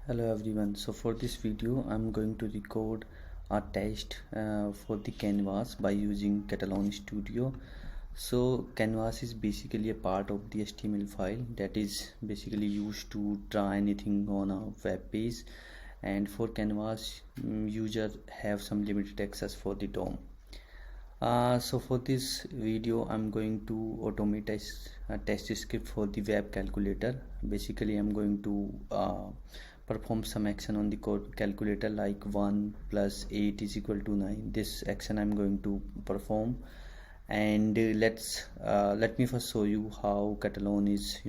Hello everyone. So for this video I'm going to record a test for the canvas by using Katalon Studio. So canvas is basically a part of the HTML file that is basically used to draw anything on a web page, and for canvas user have some limited access for the DOM. So for this video I'm going to automate a test script for the web calculator. Basically I'm going to perform some action on the code calculator, like 1 plus 8 is equal to 9. This action I'm going to perform, and let me first show you how Katalon is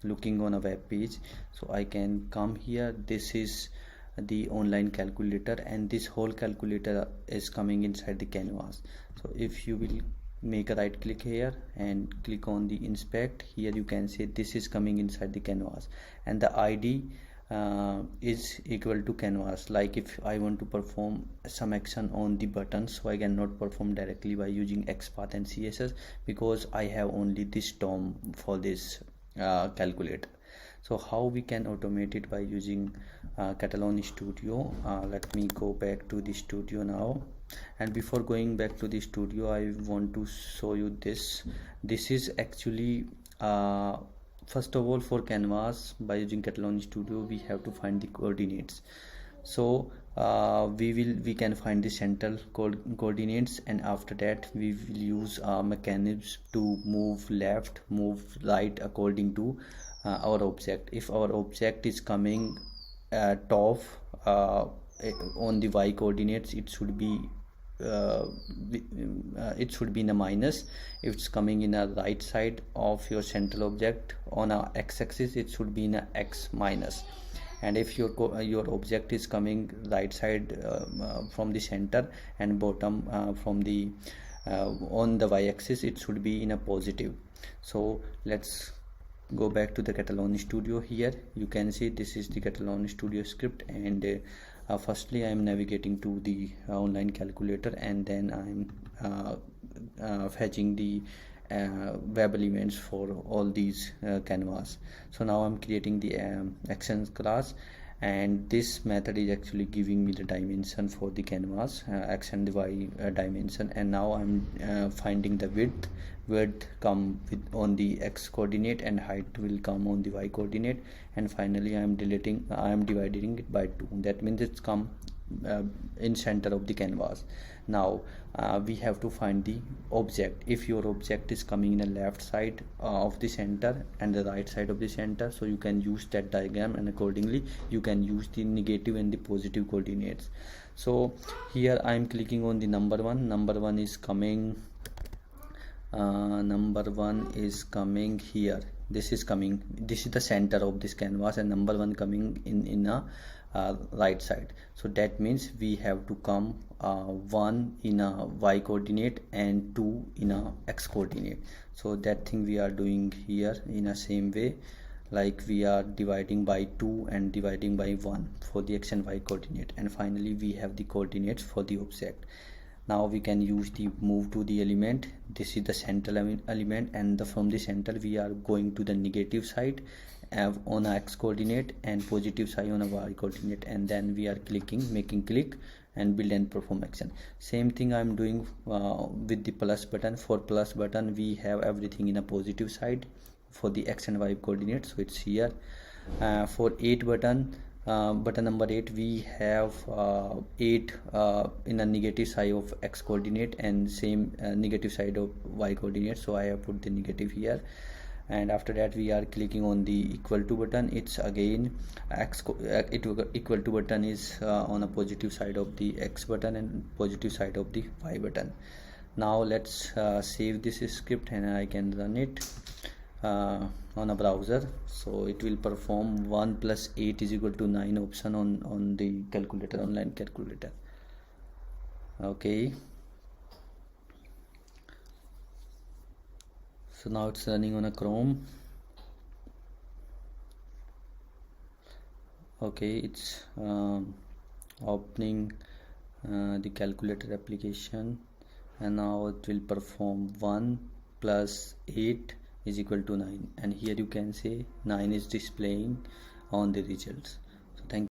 looking on a web page. So I can come here. This is the online calculator, and this whole calculator is coming inside the canvas. So if you will make a right click here and click on the inspect, here you can see this is coming inside the canvas, and the ID is equal to canvas. Like if I want to perform some action on the button, so I cannot perform directly by using XPath and CSS because I have only this DOM for this calculator. So how we can automate it by using Katalon Studio? Let me go back to the studio now, and before going back to the studio I want to show you this. This is actually first of all, for canvas by using Katalon Studio we have to find the coordinates. So we can find the central coordinates, and after that we will use mechanisms to move left, move right according to our object. If our object is coming top on the y coordinates, it should be in a minus. If it's coming in a right side of your central object on a x-axis, it should be in a x minus. And if your object is coming right side from the center and bottom from the on the y-axis, it should be in a positive. So let's go back to the Katalon Studio. Here you can see this is the Katalon Studio script, and firstly I am navigating to the online calculator, and then I'm fetching the web elements for all these canvas. So now I'm creating the actions class, and this method is actually giving me the dimension for the canvas, x and y dimension. And now I'm finding the width come with on the x coordinate, and height will come on the y coordinate, and finally I am dividing it by 2. That means it's come in center of the canvas. Now we have to find the object. If your object is coming in the left side of the center and the right side of the center, so you can use that diagram, and accordingly you can use the negative and the positive coordinates. So here I am clicking on the number 1. Number 1 is coming here. This is the center of this canvas, and number 1 coming in a right side. So that means we have to come 1 in a y coordinate and 2 in a x coordinate. So that thing we are doing here in a same way, like we are dividing by 2 and dividing by 1 for the x and y coordinate, and finally we have the coordinates for the object. Now we can use the move to the element. This is the central element, and from the center we are going to the negative side on a x coordinate and positive side on a y coordinate, and then we are making click and build and perform action. Same thing I'm doing with the plus button. For plus button we have everything in a positive side for the x and y coordinates, so it's here. For 8 button number 8, we have 8 in a negative side of x coordinate and same negative side of y coordinate, so I have put the negative here. And after that we are clicking on the equal to button. It's again equal to button is on a positive side of the x button and positive side of the y button. Now let's save this script, and I can run it on a browser. So it will perform 1 plus 8 is equal to 9 option on the calculator, online calculator. Okay, so now it's running on a Chrome. Okay, it's opening the calculator application, and now it will perform 1 plus 8 is equal to 9, and here you can say 9 is displaying on the results.